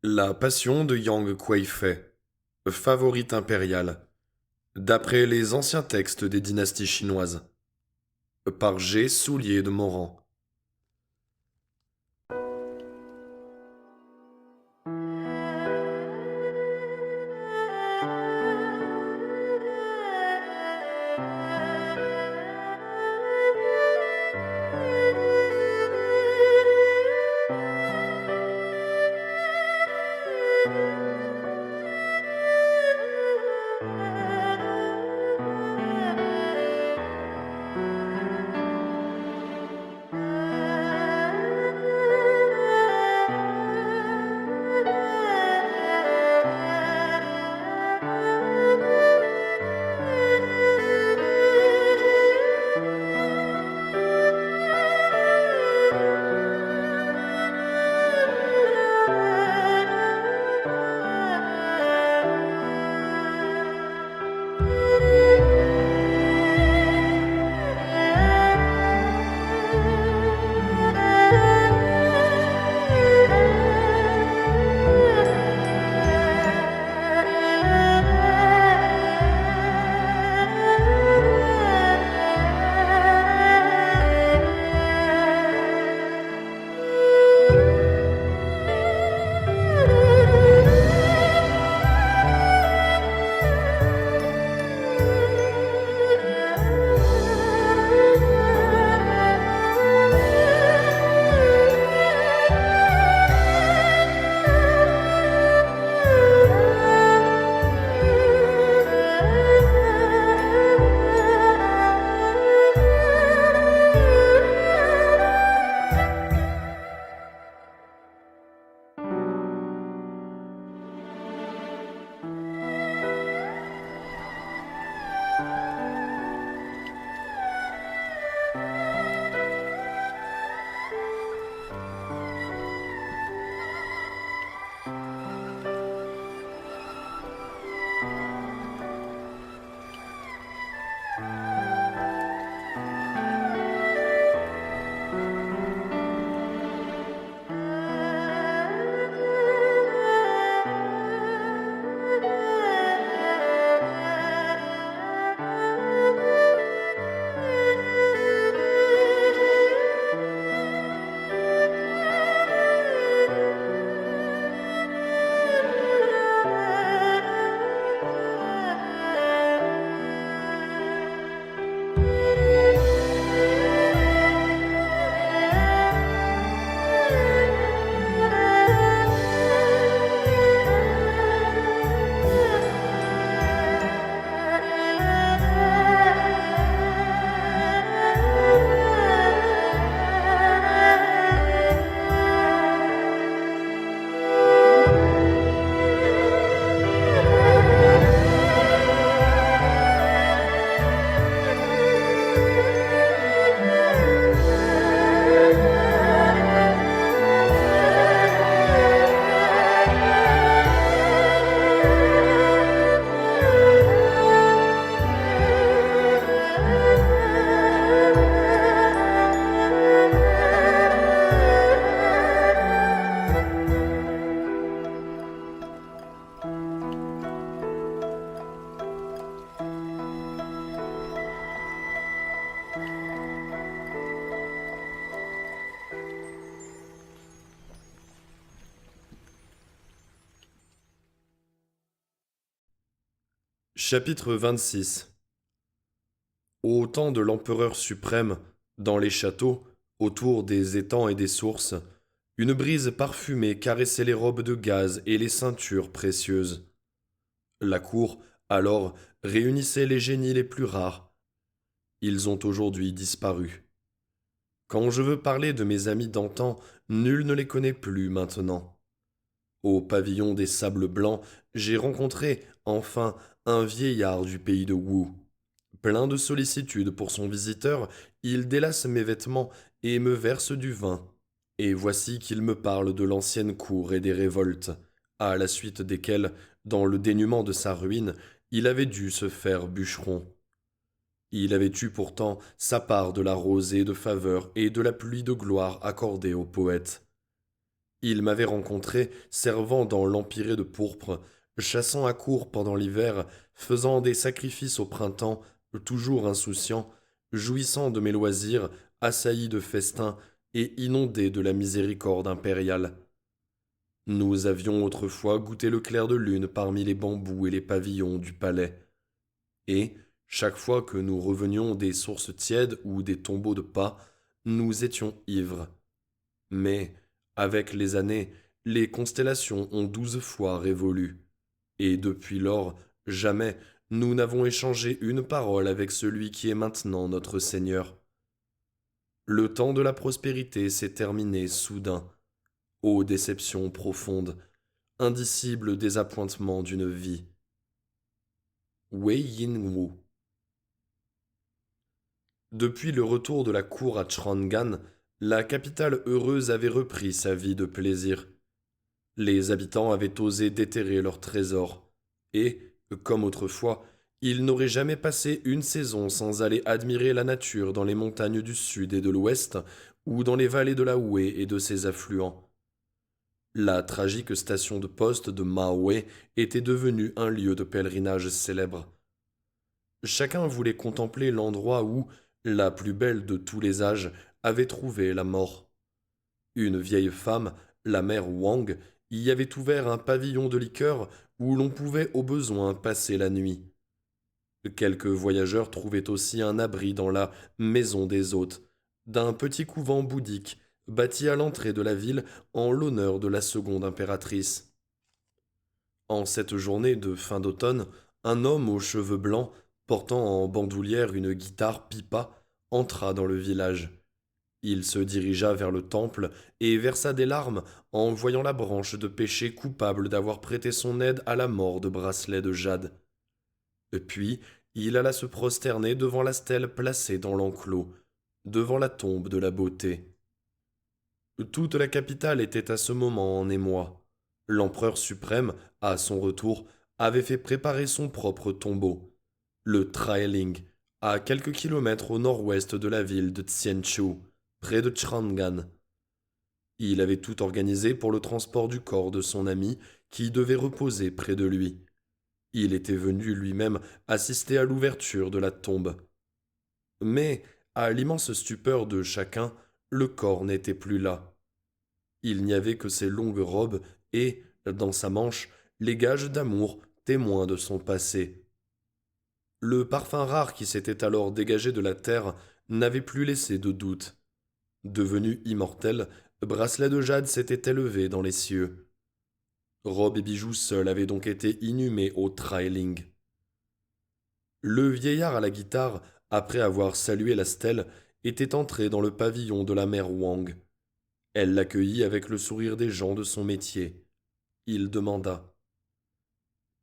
La Passion de Yang Kuei-fei, favorite impériale, d'après les anciens textes des dynasties chinoises, par G. Soulier de Morand. Chapitre 26. Au temps de l'empereur suprême, dans les châteaux, autour des étangs et des sources, une brise parfumée caressait les robes de gaze et les ceintures précieuses. La cour, alors, réunissait les génies les plus rares. Ils ont aujourd'hui disparu. Quand je veux parler de mes amis d'antan, nul ne les connaît plus maintenant. Au pavillon des Sables Blancs, j'ai rencontré, enfin, un vieillard du pays de Wu. Plein de sollicitude pour son visiteur, il délace mes vêtements et me verse du vin. Et voici qu'il me parle de l'ancienne cour et des révoltes, à la suite desquelles, dans le dénûment de sa ruine, il avait dû se faire bûcheron. Il avait eu pourtant sa part de la rosée de faveur et de la pluie de gloire accordée aux poètes. Il m'avait rencontré servant dans l'empyrée de pourpre, chassant à court pendant l'hiver, faisant des sacrifices au printemps, toujours insouciant, jouissant de mes loisirs, assailli de festins et inondé de la miséricorde impériale. Nous avions autrefois goûté le clair de lune parmi les bambous et les pavillons du palais. Et, chaque fois que nous revenions des sources tièdes ou des tombeaux de pas, nous étions ivres. Mais, avec les années, les constellations ont 12 fois révolu. Et depuis lors, jamais nous n'avons échangé une parole avec celui qui est maintenant notre Seigneur. Le temps de la prospérité s'est terminé soudain. Ô déception profonde, indicible désappointement d'une vie. Wei Yin-Wu. Depuis le retour de la cour à Chrangan, la capitale heureuse avait repris sa vie de plaisir. Les habitants avaient osé déterrer leurs trésors, et, comme autrefois, ils n'auraient jamais passé une saison sans aller admirer la nature dans les montagnes du sud et de l'ouest, ou dans les vallées de la Wei et de ses affluents. La tragique station de poste de Maoué était devenue un lieu de pèlerinage célèbre. Chacun voulait contempler l'endroit où, la plus belle de tous les âges, avait trouvé la mort. Une vieille femme, la mère Wang, y avait ouvert un pavillon de liqueurs où l'on pouvait au besoin passer la nuit. Quelques voyageurs trouvaient aussi un abri dans la maison des hôtes, d'un petit couvent bouddhique bâti à l'entrée de la ville en l'honneur de la seconde impératrice. En cette journée de fin d'automne, un homme aux cheveux blancs, portant en bandoulière une guitare pipa, entra dans le village. Il se dirigea vers le temple et versa des larmes en voyant la branche de péché coupable d'avoir prêté son aide à la mort de Bracelet de Jade. Puis, il alla se prosterner devant la stèle placée dans l'enclos, devant la tombe de la beauté. Toute la capitale était à ce moment en émoi. L'empereur suprême, à son retour, avait fait préparer son propre tombeau, le Traeling, à quelques kilomètres au nord-ouest de la ville de Tsianchu, près de Chrangan. Il avait tout organisé pour le transport du corps de son ami, qui devait reposer près de lui. Il était venu lui-même assister à l'ouverture de la tombe. Mais, à l'immense stupeur de chacun, le corps n'était plus là. Il n'y avait que ses longues robes et, dans sa manche, les gages d'amour témoins de son passé. Le parfum rare qui s'était alors dégagé de la terre n'avait plus laissé de doute. Devenu immortel, Bracelet de Jade s'était élevé dans les cieux. Robes et bijoux seuls avaient donc été inhumés au Trailing. Le vieillard à la guitare, après avoir salué la stèle, était entré dans le pavillon de la mère Wang. Elle l'accueillit avec le sourire des gens de son métier. Il demanda: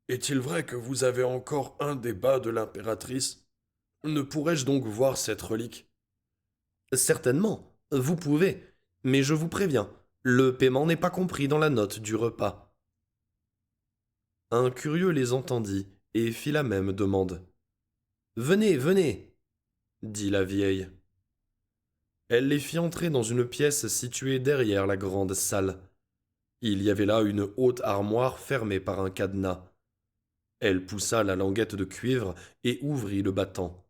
Est-il vrai que vous avez encore un des bas de l'impératrice? Ne pourrais-je donc voir cette relique? Certainement, vous pouvez, mais je vous préviens, le paiement n'est pas compris dans la note du repas. Un curieux les entendit et fit la même demande. Venez, venez, dit la vieille. Elle les fit entrer dans une pièce située derrière la grande salle. Il y avait là une haute armoire fermée par un cadenas. Elle poussa la languette de cuivre et ouvrit le battant.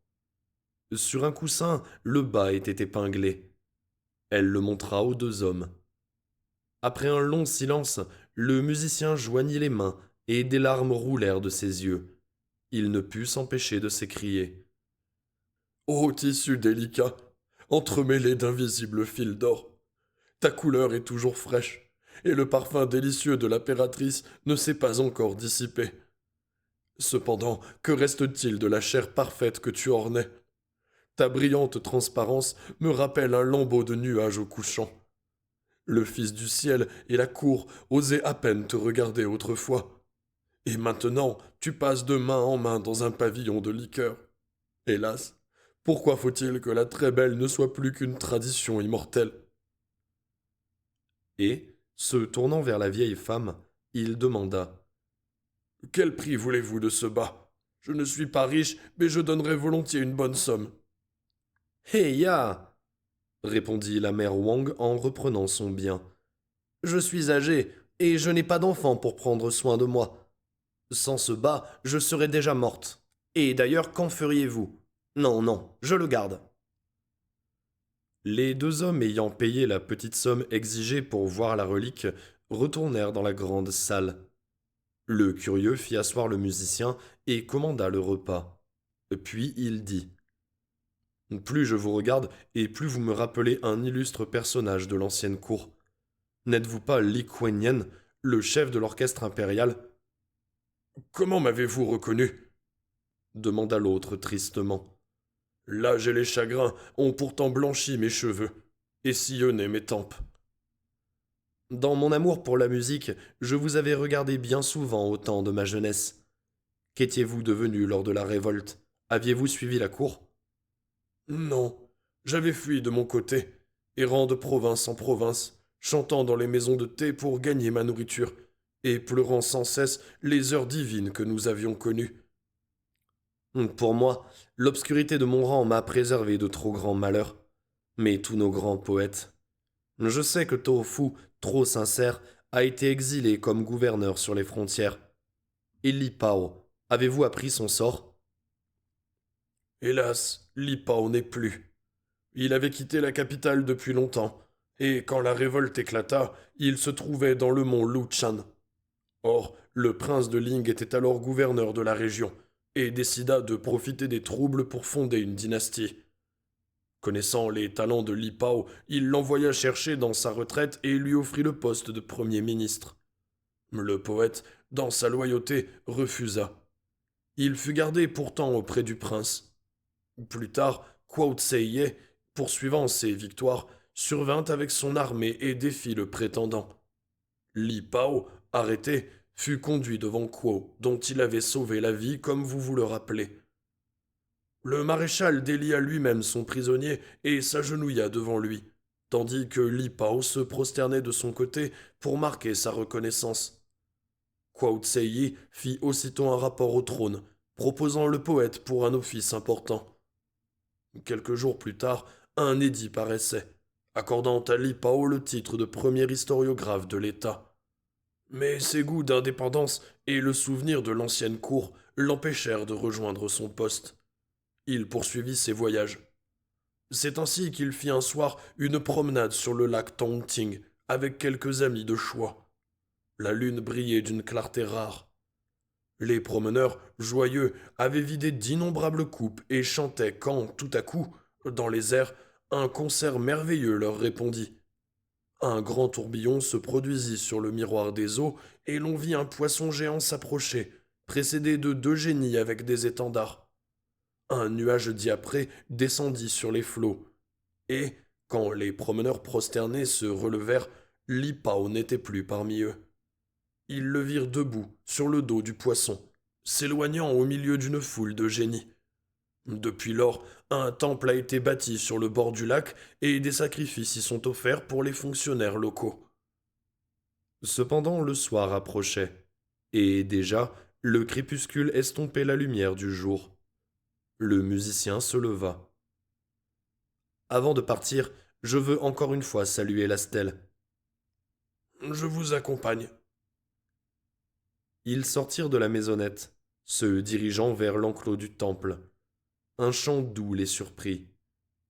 Sur un coussin, le bas était épinglé. Elle le montra aux deux hommes. Après un long silence, le musicien joignit les mains et des larmes roulèrent de ses yeux. Il ne put s'empêcher de s'écrier: Ô tissu délicat, entremêlé d'invisibles fils d'or, ta couleur est toujours fraîche, et le parfum délicieux de l'impératrice ne s'est pas encore dissipé. Cependant, que reste-t-il de la chair parfaite que tu ornais? Ta brillante transparence me rappelle un lambeau de nuages au couchant. Le Fils du ciel et la cour osaient à peine te regarder autrefois. Et maintenant, tu passes de main en main dans un pavillon de liqueurs. Hélas, pourquoi faut-il que la très belle ne soit plus qu'une tradition immortelle? Et, se tournant vers la vieille femme, il demanda: Quel prix voulez-vous de ce bas? Je ne suis pas riche, mais je donnerais volontiers une bonne somme. Hé ya! Répondit la mère Wang en reprenant son bien. Je suis âgé, et je n'ai pas d'enfant pour prendre soin de moi. Sans ce bas, je serais déjà morte. Et d'ailleurs, qu'en feriez-vous? Non, non, je le garde. Les deux hommes ayant payé la petite somme exigée pour voir la relique retournèrent dans la grande salle. Le curieux fit asseoir le musicien et commanda le repas. Puis il dit: Plus je vous regarde, et plus vous me rappelez un illustre personnage de l'ancienne cour. N'êtes-vous pas Li Kuan-yen, le chef de l'orchestre impérial? Comment m'avez-vous reconnu? Demanda l'autre tristement. L'âge et les chagrins ont pourtant blanchi mes cheveux et sillonné mes tempes. Dans mon amour pour la musique, je vous avais regardé bien souvent au temps de ma jeunesse. Qu'étiez-vous devenu lors de la révolte? Aviez-vous suivi la cour? Non, j'avais fui de mon côté, errant de province en province, chantant dans les maisons de thé pour gagner ma nourriture, et pleurant sans cesse les heures divines que nous avions connues. Pour moi, l'obscurité de mon rang m'a préservé de trop grands malheurs. Mais tous nos grands poètes. Je sais que Tofu, trop sincère, a été exilé comme gouverneur sur les frontières. Et Li Pao, avez-vous appris son sort? Hélas, Li Pao n'est plus. Il avait quitté la capitale depuis longtemps, et quand la révolte éclata, il se trouvait dans le mont Luchan. Or, le prince de Ling était alors gouverneur de la région, et décida de profiter des troubles pour fonder une dynastie. Connaissant les talents de Li Pao, il l'envoya chercher dans sa retraite et lui offrit le poste de premier ministre. Le poète, dans sa loyauté, refusa. Il fut gardé pourtant auprès du prince. Plus tard, Kwao Tse-ye, poursuivant ses victoires, survint avec son armée et défit le prétendant. Li Pao, arrêté, fut conduit devant Kwao, dont il avait sauvé la vie comme vous vous le rappelez. Le maréchal délia lui-même son prisonnier et s'agenouilla devant lui, tandis que Li Pao se prosternait de son côté pour marquer sa reconnaissance. Kwao Tse fit aussitôt un rapport au trône, proposant le poète pour un office important. Quelques jours plus tard, un édit paraissait, accordant à Li Pao le titre de premier historiographe de l'État. Mais ses goûts d'indépendance et le souvenir de l'ancienne cour l'empêchèrent de rejoindre son poste. Il poursuivit ses voyages. C'est ainsi qu'il fit un soir une promenade sur le lac Tongting avec quelques amis de choix. La lune brillait d'une clarté rare. Les promeneurs, joyeux, avaient vidé d'innombrables coupes et chantaient quand, tout à coup, dans les airs, un concert merveilleux leur répondit. Un grand tourbillon se produisit sur le miroir des eaux et l'on vit un poisson géant s'approcher, précédé de deux génies avec des étendards. Un nuage diapré descendit sur les flots, et, quand les promeneurs prosternés se relevèrent, Li Pao n'était plus parmi eux. Ils le virent debout, sur le dos du poisson, s'éloignant au milieu d'une foule de génies. Depuis lors, un temple a été bâti sur le bord du lac et des sacrifices y sont offerts pour les fonctionnaires locaux. Cependant, le soir approchait, et déjà, le crépuscule estompait la lumière du jour. Le musicien se leva. Avant de partir, je veux encore une fois saluer la stèle. Je vous accompagne. Ils sortirent de la maisonnette, se dirigeant vers l'enclos du temple. Un chant doux les surprit.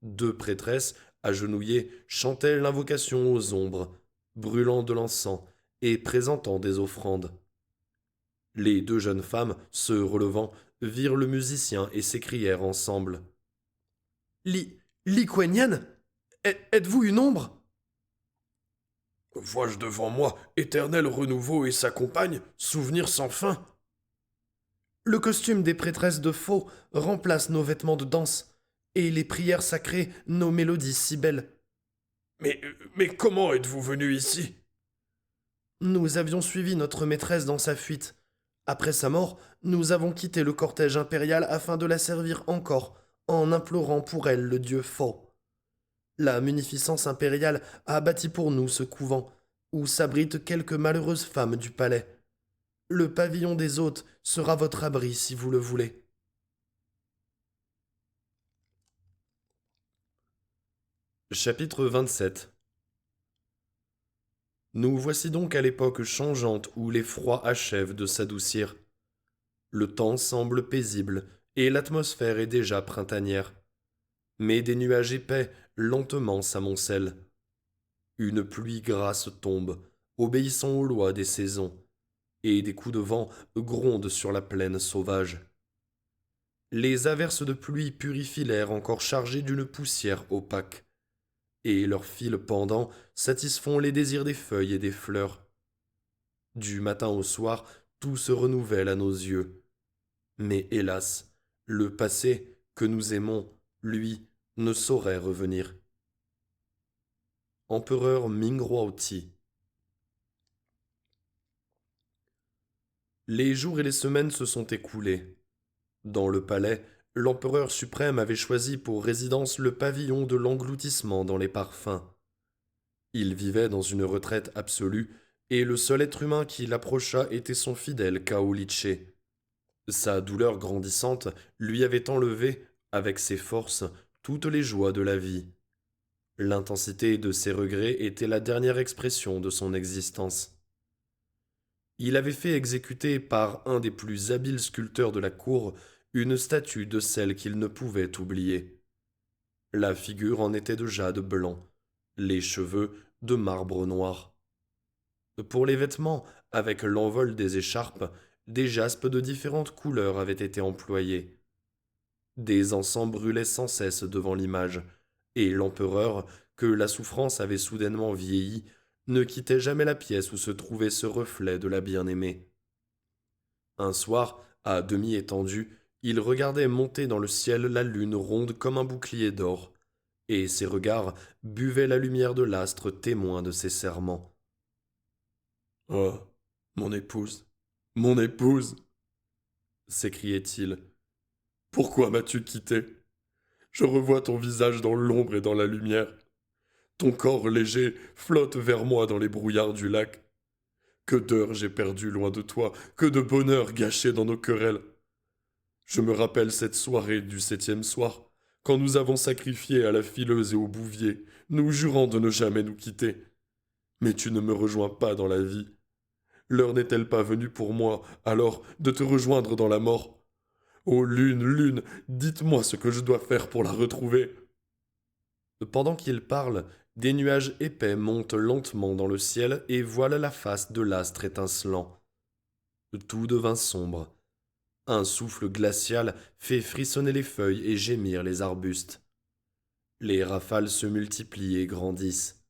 Deux prêtresses, agenouillées, chantaient l'invocation aux ombres, brûlant de l'encens et présentant des offrandes. Les deux jeunes femmes, se relevant, virent le musicien et s'écrièrent ensemble. Li Kuan Yen, êtes-vous une ombre? Vois-je devant moi éternel renouveau et sa compagne, souvenir sans fin? Le costume des prêtresses de faux remplace nos vêtements de danse, et les prières sacrées nos mélodies si belles. Mais comment êtes-vous venu ici? Nous avions suivi notre maîtresse dans sa fuite. Après sa mort, nous avons quitté le cortège impérial afin de la servir encore, en implorant pour elle le dieu faux. La munificence impériale a bâti pour nous ce couvent, où s'abritent quelques malheureuses femmes du palais. Le pavillon des hôtes sera votre abri si vous le voulez. Chapitre 27. Nous voici donc à l'époque changeante où les froids achèvent de s'adoucir. Le temps semble paisible, et l'atmosphère est déjà printanière. Mais des nuages épais lentement s'amoncellent. Une pluie grasse tombe, obéissant aux lois des saisons, et des coups de vent grondent sur la plaine sauvage. Les averses de pluie purifient l'air encore chargé d'une poussière opaque, et leurs fils pendants satisfont les désirs des feuilles et des fleurs. Du matin au soir, tout se renouvelle à nos yeux. Mais hélas, le passé, que nous aimons, lui, ne saurait revenir. Empereur Ming-Huaoti. Les jours et les semaines se sont écoulés. Dans le palais, l'empereur suprême avait choisi pour résidence le pavillon de l'engloutissement dans les parfums. Il vivait dans une retraite absolue, et le seul être humain qui l'approcha était son fidèle Kaoliche. Sa douleur grandissante lui avait enlevé, avec ses forces, toutes les joies de la vie. L'intensité de ses regrets était la dernière expression de son existence. Il avait fait exécuter par un des plus habiles sculpteurs de la cour une statue de celle qu'il ne pouvait oublier. La figure en était de jade blanc, les cheveux de marbre noir. Pour les vêtements, avec l'envol des écharpes, des jaspes de différentes couleurs avaient été employés. Des encens brûlaient sans cesse devant l'image, et l'empereur, que la souffrance avait soudainement vieilli, ne quittait jamais la pièce où se trouvait ce reflet de la bien-aimée. Un soir, à demi étendu, il regardait monter dans le ciel la lune ronde comme un bouclier d'or, et ses regards buvaient la lumière de l'astre témoin de ses serments. Oh, mon épouse, s'écriait-il, pourquoi m'as-tu quitté? Je revois ton visage dans l'ombre et dans la lumière. Ton corps léger flotte vers moi dans les brouillards du lac. Que d'heures j'ai perdu loin de toi, que de bonheur gâché dans nos querelles. Je me rappelle cette soirée du 7e soir, quand nous avons sacrifié à la fileuse et au bouvier, nous jurant de ne jamais nous quitter. Mais tu ne me rejoins pas dans la vie. L'heure n'est-elle pas venue pour moi, alors, de te rejoindre dans la mort? Ô lune, lune, dites-moi ce que je dois faire pour la retrouver. Pendant qu'il parle, des nuages épais montent lentement dans le ciel et voilent la face de l'astre étincelant. Tout devint sombre. Un souffle glacial fait frissonner les feuilles et gémir les arbustes. Les rafales se multiplient et grandissent.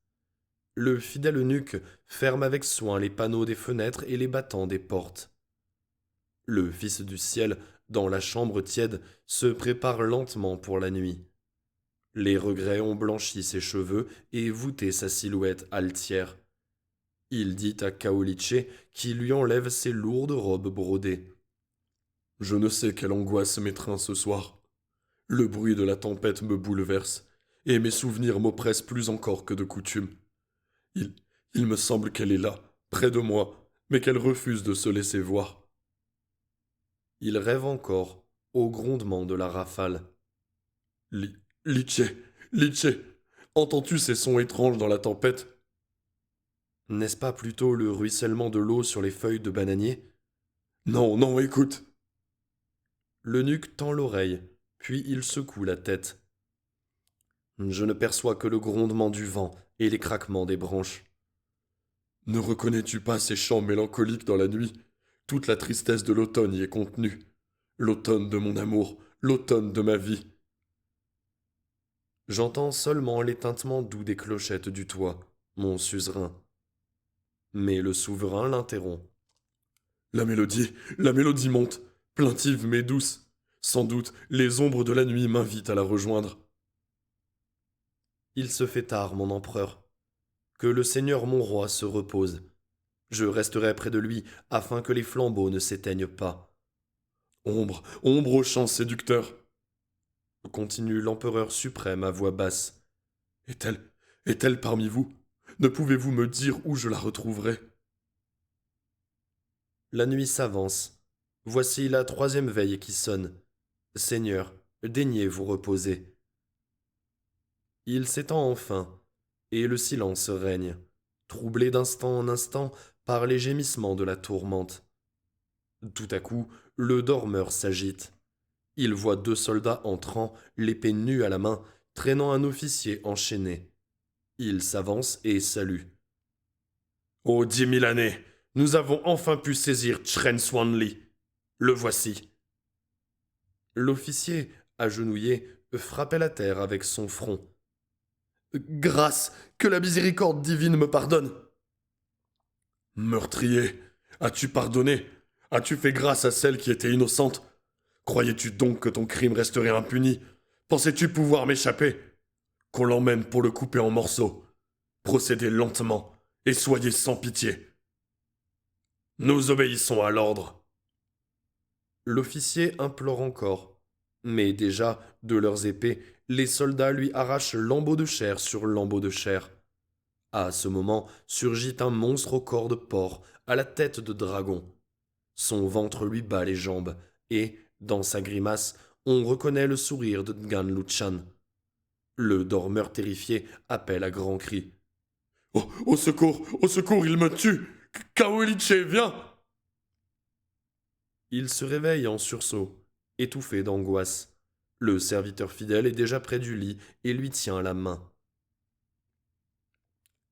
Le fidèle eunuque ferme avec soin les panneaux des fenêtres et les battants des portes. Le Fils du ciel, dans la chambre tiède, se prépare lentement pour la nuit. Les regrets ont blanchi ses cheveux et voûté sa silhouette altière. Il dit à Kaoliche qui lui enlève ses lourdes robes brodées. Je ne sais quelle angoisse m'étreint ce soir. Le bruit de la tempête me bouleverse, et mes souvenirs m'oppressent plus encore que de coutume. Il, il me semble qu'elle est là, près de moi, mais qu'elle refuse de se laisser voir. Il rêve encore, au grondement de la rafale. Li, Liche, Liche, entends-tu ces sons étranges dans la tempête? N'est-ce pas plutôt le ruissellement de l'eau sur les feuilles de bananier? Non, non, écoute. L'eunuque tend l'oreille, puis il secoue la tête. Je ne perçois que le grondement du vent et les craquements des branches. Ne reconnais-tu pas ces chants mélancoliques dans la nuit? Toute la tristesse de l'automne y est contenue. L'automne de mon amour, l'automne de ma vie. J'entends seulement les tintements doux des clochettes du toit, mon suzerain. Mais le souverain l'interrompt. La mélodie monte, plaintive mais douce. Sans doute, les ombres de la nuit m'invitent à la rejoindre. Il se fait tard, mon empereur. Que le Seigneur mon roi se repose. Je resterai près de lui afin que les flambeaux ne s'éteignent pas. Ombre, ombre au chant séducteur, continue l'empereur suprême à voix basse. Est-elle, est-elle parmi vous? Ne pouvez-vous me dire où je la retrouverai? La nuit s'avance. Voici la 3e veille qui sonne. Seigneur, daignez vous reposer. Il s'étend enfin, et le silence règne. troublé d'instant en instant par les gémissements de la tourmente. Tout à coup, le dormeur s'agite. Il voit 2 soldats entrant, l'épée nue à la main, traînant un officier enchaîné. Il s'avance et salue. Ô 10 000 années, nous avons enfin pu saisir Chen Swanli. Le voici. L'officier, agenouillé, frappait la terre avec son front. Grâce, que la miséricorde divine me pardonne. Meurtrier, as-tu pardonné? As-tu fait grâce à celle qui était innocente? Croyais-tu donc que ton crime resterait impuni? Pensais-tu pouvoir m'échapper? Qu'on l'emmène pour le couper en morceaux. Procédez lentement et soyez sans pitié. Nous obéissons à l'ordre. L'officier implore encore. Mais déjà, de leurs épées, les soldats lui arrachent lambeau de chair sur lambeau de chair. À ce moment surgit un monstre au corps de porc, à la tête de dragon. Son ventre lui bat les jambes, et, dans sa grimace, on reconnaît le sourire de Ngan Luchan. Le dormeur terrifié appelle à grands cris. Au secour, il me tue! Kaoliche, viens! Il se réveille en sursaut, étouffé d'angoisse. Le serviteur fidèle est déjà près du lit et lui tient la main.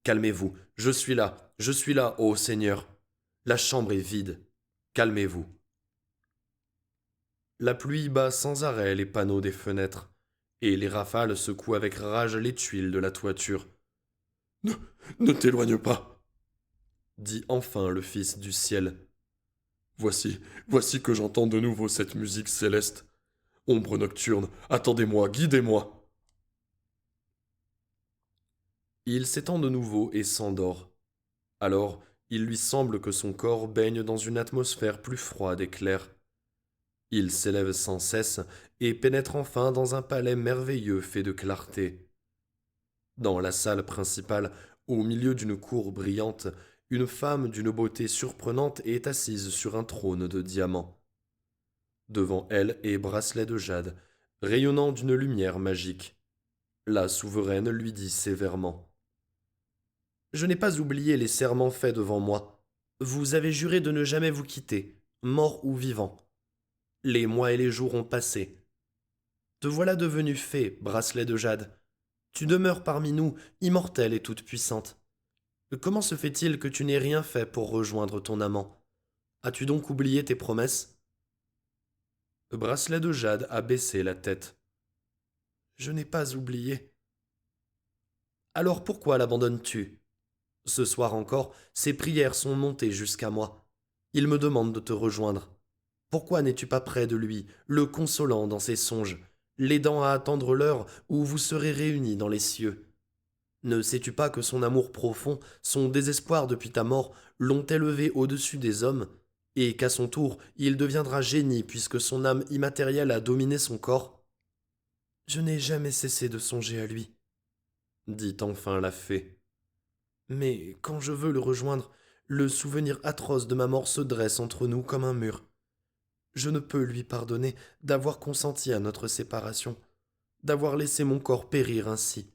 Calmez-vous, je suis là, ô Seigneur. La chambre est vide. Calmez-vous. La pluie bat sans arrêt les panneaux des fenêtres, et les rafales secouent avec rage les tuiles de la toiture. Ne, ne t'éloigne pas, dit enfin le Fils du ciel. Voici que j'entends de nouveau cette musique céleste. Ombre nocturne, attendez-moi, guidez-moi. Il s'étend de nouveau et s'endort. Alors, il lui semble que son corps baigne dans une atmosphère plus froide et claire. Il s'élève sans cesse et pénètre enfin dans un palais merveilleux fait de clarté. Dans la salle principale, au milieu d'une cour brillante, une femme d'une beauté surprenante est assise sur un trône de diamants. Devant elle est bracelet de jade, rayonnant d'une lumière magique. La souveraine lui dit sévèrement. Je n'ai pas oublié les serments faits devant moi. Vous avez juré de ne jamais vous quitter, mort ou vivant. Les mois et les jours ont passé. Te voilà devenu fée, bracelet de jade. Tu demeures parmi nous, immortelle et toute puissante. Comment se fait-il que tu n'aies rien fait pour rejoindre ton amant? As-tu donc oublié tes promesses? Bracelet de jade a baissé la tête. Je n'ai pas oublié. Alors pourquoi l'abandonnes-tu? Ce soir encore, ses prières sont montées jusqu'à moi. Il me demande de te rejoindre. Pourquoi n'es-tu pas près de lui, le consolant dans ses songes, l'aidant à attendre l'heure où vous serez réunis dans les cieux? Ne sais-tu pas que son amour profond, son désespoir depuis ta mort, l'ont élevé au-dessus des hommes, et qu'à son tour il deviendra génie puisque son âme immatérielle a dominé son corps? Je n'ai jamais cessé de songer à lui, dit enfin la fée. Mais quand je veux le rejoindre, le souvenir atroce de ma mort se dresse entre nous comme un mur. Je ne peux lui pardonner d'avoir consenti à notre séparation, d'avoir laissé mon corps périr ainsi.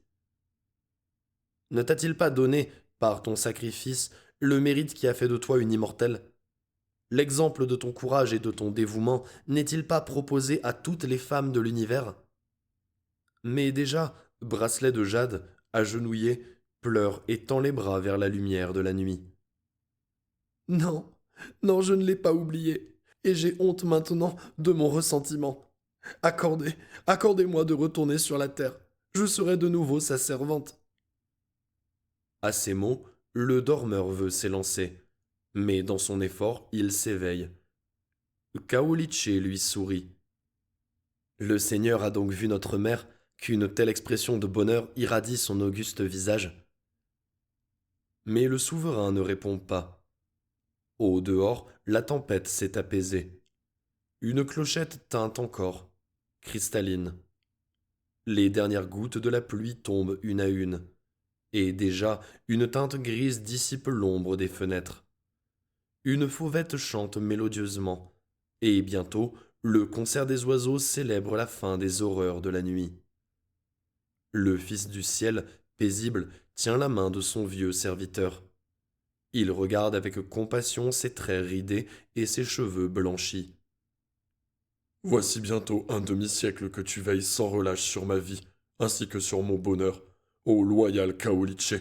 Ne t'a-t-il pas donné, par ton sacrifice, le mérite qui a fait de toi une immortelle? L'exemple de ton courage et de ton dévouement n'est-il pas proposé à toutes les femmes de l'univers? Mais déjà, bracelet de jade, agenouillé, pleure et tend les bras vers la lumière de la nuit. Non, non, je ne l'ai pas oublié, et j'ai honte maintenant de mon ressentiment. Accordez-moi de retourner sur la terre. Je serai de nouveau sa servante. À ces mots, le dormeur veut s'élancer, mais dans son effort, il s'éveille. Kaoliche lui sourit. Le Seigneur a donc vu notre mère, qu'une telle expression de bonheur irradie son auguste visage. Mais le souverain ne répond pas. Au dehors, la tempête s'est apaisée. Une clochette tinte encore, cristalline. Les dernières gouttes de la pluie tombent une à une, et déjà une teinte grise dissipe l'ombre des fenêtres. Une fauvette chante mélodieusement, et bientôt le concert des oiseaux célèbre la fin des horreurs de la nuit. Le Fils du ciel, paisible, tient la main de son vieux serviteur. Il regarde avec compassion ses traits ridés et ses cheveux blanchis. Voici bientôt un demi-siècle que tu veilles sans relâche sur ma vie, ainsi que sur mon bonheur, ô loyal Kaoliche.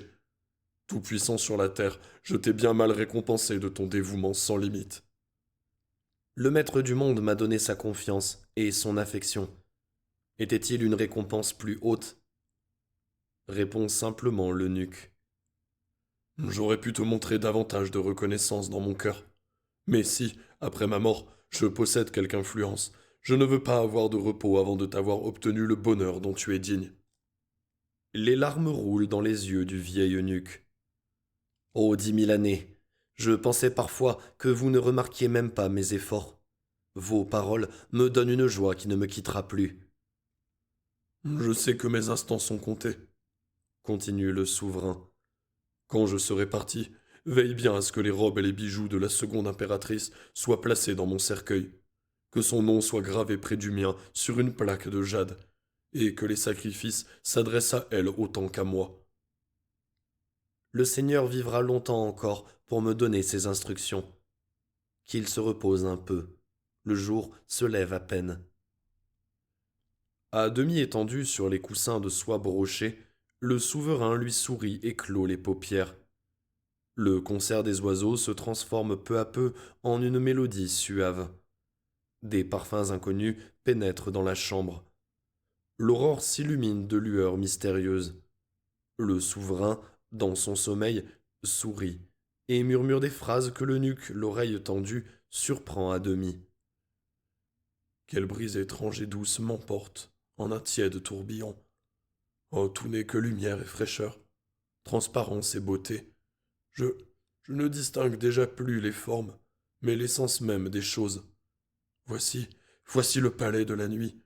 Tout-puissant sur la terre, je t'ai bien mal récompensé de ton dévouement sans limite. Le maître du monde m'a donné sa confiance et son affection. Était-il une récompense plus haute? Répond simplement l'eunuque. J'aurais pu te montrer davantage de reconnaissance dans mon cœur. Mais si, après ma mort, je possède quelque influence, je ne veux pas avoir de repos avant de t'avoir obtenu le bonheur dont tu es digne. Les larmes roulent dans les yeux du vieil eunuque. Ô 10 000 années, je pensais parfois que vous ne remarquiez même pas mes efforts. Vos paroles me donnent une joie qui ne me quittera plus. Je sais que mes instants sont comptés, continue le souverain. Quand je serai parti, veille bien à ce que les robes et les bijoux de la seconde impératrice soient placés dans mon cercueil, que son nom soit gravé près du mien sur une plaque de jade, et que les sacrifices s'adressent à elle autant qu'à moi. Le Seigneur vivra longtemps encore pour me donner ses instructions. Qu'il se repose un peu. Le jour se lève à peine. À demi étendu sur les coussins de soie brochée, le souverain lui sourit et clôt les paupières. Le concert des oiseaux se transforme peu à peu en une mélodie suave. Des parfums inconnus pénètrent dans la chambre. L'aurore s'illumine de lueurs mystérieuses. Le souverain, dans son sommeil, sourit et murmure des phrases que l'eunuque, l'oreille tendue, surprend à demi. Quelle brise étrange et douce m'emporte en un tiède tourbillon. Oh, tout n'est que lumière et fraîcheur, transparence et beauté. Je, je ne distingue déjà plus les formes, mais l'essence même des choses. Voici le palais de la nuit.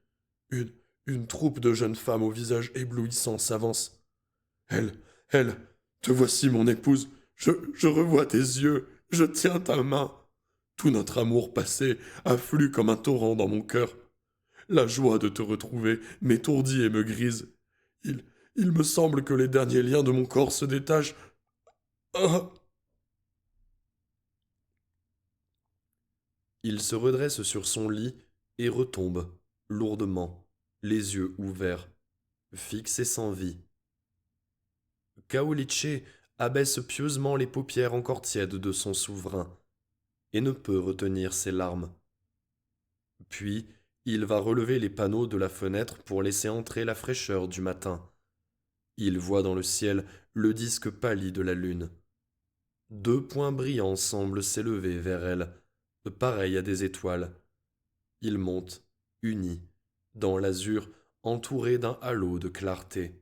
Une, une troupe de jeunes femmes au visage éblouissant s'avance. Elle, elle, te voici mon épouse. Je revois tes yeux, je tiens ta main. Tout notre amour passé afflue comme un torrent dans mon cœur. La joie de te retrouver m'étourdit et me grise. Il, il me semble que les derniers liens de mon corps se détachent. Ah! Il se redresse sur son lit et retombe, lourdement, les yeux ouverts, fixe et sans vie. Kaoliche abaisse pieusement les paupières encore tièdes de son souverain, et ne peut retenir ses larmes. Puis, il va relever les panneaux de la fenêtre pour laisser entrer la fraîcheur du matin. Il voit dans le ciel le disque pâli de la lune. 2 points brillants semblent s'élever vers elle, pareils à des étoiles. Ils montent, unis, dans l'azur entouré d'un halo de clarté.